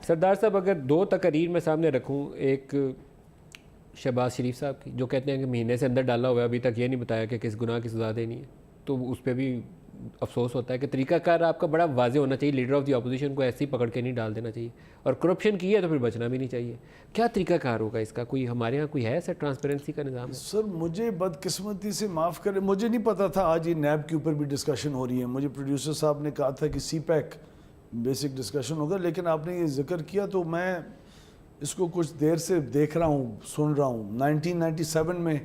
سردار صاحب اگر دو تقاریر میں سامنے رکھوں، ایک شہباز شریف صاحب کی جو کہتے ہیں کہ مہینے سے اندر ڈالا ہوا ہے، ابھی تک یہ نہیں بتایا کہ کس گناہ کی سزا دینی ہے، تو اس پہ بھی افسوس ہوتا ہے کہ طریقہ کار آپ کا بڑا واضح ہونا چاہیے، لیڈر آف دی اپوزیشن کو ایسے ہی پکڑ کے نہیں ڈال دینا چاہیے، اور کرپشن کی ہے تو پھر بچنا بھی نہیں چاہیے. کیا طریقہ کار ہوگا اس کا؟ کوئی ہمارے ہاں کوئی ہے ایسا ٹرانسپیرنسی کا نظام ہے؟ سر مجھے بدقسمتی سے معاف کریں، مجھے نہیں پتا تھا آج یہ نیب کے اوپر بھی ڈسکشن ہو رہی ہے. مجھے پروڈیوسر صاحب نے کہا تھا کہ سی پیک بیسک ڈسکشن ہوگا، لیکن آپ نے یہ ذکر کیا تو میں اس کو کچھ دیر سے دیکھ رہا ہوں، سن رہا ہوں. 1997 میں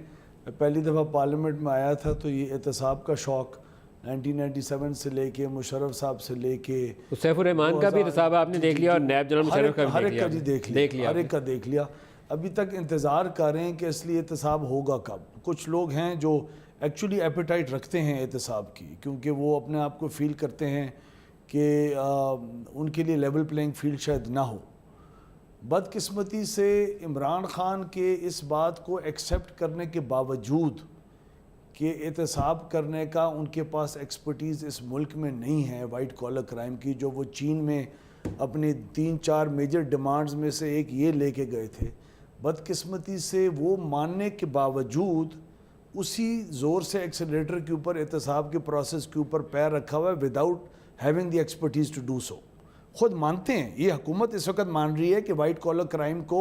پہلی دفعہ پارلیمنٹ میں آیا تھا تو یہ احتساب کا شوق 1997 سے لے کے مشرف صاحب سے لے کے سیف الرحمان کا بھی احتساب آپ نے دیکھ لیا اور نیب جنرل مشرف کا بھی ہر ایک کا جی دیکھ لیا، ہر ایک کا دیکھ لیا. ابھی تک انتظار کر رہے ہیں کہ اس لیے احتساب ہوگا کب. کچھ لوگ ہیں جو ایکچولی ایپیٹائٹ رکھتے ہیں احتساب کی، کیونکہ وہ اپنے آپ کو فیل کرتے ہیں کہ ان کے لیے لیول پلینگ فیلڈ شاید نہ ہو. بدقسمتی سے عمران خان کے اس بات کو ایکسیپٹ کرنے کے باوجود کہ احتساب کرنے کا ان کے پاس ایکسپرٹیز اس ملک میں نہیں ہے وائٹ کالر کرائم کی، جو وہ چین میں اپنی 3-4 میجر ڈیمانڈز میں سے ایک یہ لے کے گئے تھے، بدقسمتی سے وہ ماننے کے باوجود اسی زور سے ایکسیلریٹر کے اوپر احتساب کے پروسیس کے اوپر پیر رکھا ہوا ہے without having the expertise to do so. خود مانتے ہیں، یہ حکومت اس وقت مان رہی ہے کہ وائٹ کالر کرائم کو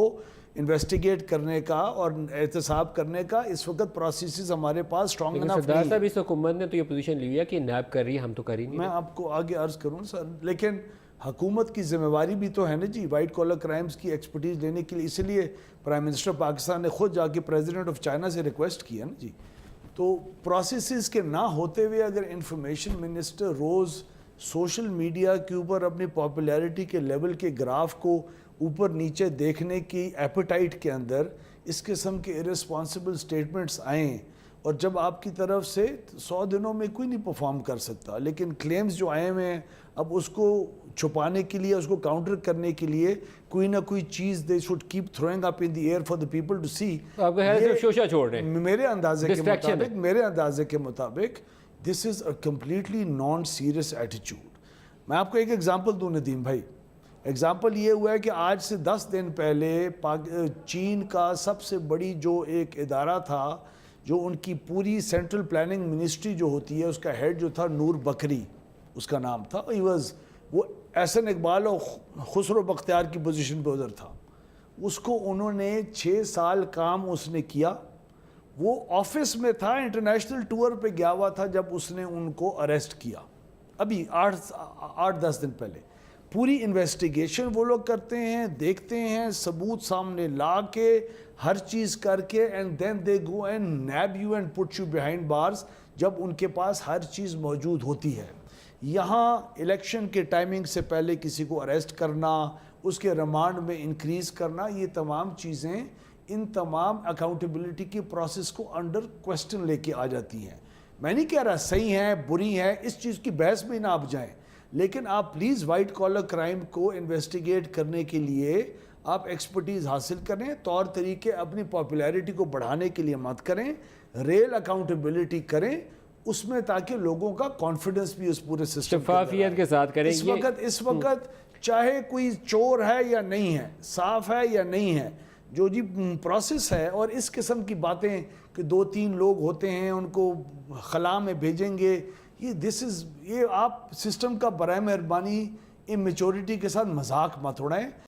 انویسٹیگیٹ کرنے کا اور احتساب کرنے کا اس وقت پروسیسز ہمارے پاس اسٹرانگ انف نہیں. سردار صاحب اس حکومت نے تو یہ پوزیشن لی ہے کہ نیب کر رہی ہے، ہم تو کر ہی نہیں. میں آپ کو آگے عرض کروں سر، لیکن حکومت کی ذمہ داری بھی تو ہے نا جی وائٹ کالر کرائمز کی ایکسپرٹیز لینے کے لیے. اس لیے پرائم منسٹر پاکستان نے خود جا کے پریزیڈنٹ آف چائنا سے ریکویسٹ کیا نا جی. تو پروسیسز کے نہ ہوتے ہوئے اگر انفارمیشن منسٹر روز سوشل میڈیا کے اوپر اپنی پاپولیرٹی کے لیول کے گراف کو اوپر نیچے دیکھنے کی ایپیٹائٹ کے اندر اس قسم کے ارسپانسبل سٹیٹمنٹس آئیں، اور جب آپ کی طرف سے 100 دنوں میں کوئی نہیں پرفارم کر سکتا، لیکن کلیمز جو آئے ہوئے ہیں اب اس کو چھپانے کے لیے، اس کو کاؤنٹر کرنے کے لیے کوئی نہ کوئی چیز they should keep throwing up in the air for the people to see. شوشہ چھوڑ رہے ہیں میرے اندازے کے مطابق this is a completely non serious ایٹیچیوڈ. میں آپ کو ایک ایگزامپل دوں ندیم بھائی. ایگزامپل یہ ہوا ہے کہ آج سے 10 دن پہلے چین کا سب سے بڑی جو ایک ادارہ تھا، جو ان کی پوری سینٹرل پلاننگ منسٹری جو ہوتی ہے، اس کا ہیڈ جو تھا نور بکری اس کا نام تھا، وہ احسن اقبال اور خسرو بختیار کی پوزیشن پہ ادھر تھا. اس کو انہوں نے 6 سال کام اس نے کیا. وہ آفس میں تھا، انٹرنیشنل ٹور پہ گیا ہوا تھا جب اس نے ان کو اریسٹ کیا، ابھی 8-10 دن پہلے. پوری انویسٹیگیشن وہ لوگ کرتے ہیں، دیکھتے ہیں، ثبوت سامنے لا کے ہر چیز کر کے، and then they go and nab you and put you behind bars جب ان کے پاس ہر چیز موجود ہوتی ہے. یہاں الیکشن کے ٹائمنگ سے پہلے کسی کو اریسٹ کرنا، اس کے ریمانڈ میں انکریز کرنا، یہ تمام چیزیں ان تمام اکاؤنٹیبلٹی کی پروسیس کو انڈر کوسچن لے کے آ جاتی ہیں. میں نہیں کہہ رہا صحیح ہیں بری ہیں، اس چیز کی بحث میں نہ آپ جائیں، لیکن آپ پلیز وائٹ کالر کرائم کو انویسٹیگیٹ کرنے کے لیے آپ ایکسپرٹیز حاصل کریں. طور طریقے اپنی پاپولیرٹی کو بڑھانے کے لیے مت کریں، ریل اکاؤنٹیبلٹی کریں اس میں، تاکہ لوگوں کا کانفیڈنس بھی اس پورے سسٹم شفافیت کے ساتھ کریں. اس وقت چاہے کوئی چور ہے یا نہیں ہے، صاف ہے یا نہیں ہے، جو جی پروسیس ہے. اور اس قسم کی باتیں کہ 2-3 لوگ ہوتے ہیں ان کو خلا میں بھیجیں گے، یہ آپ سسٹم کا برائے مہربانی امیچورٹی کے ساتھ مذاق مت اڑائیں.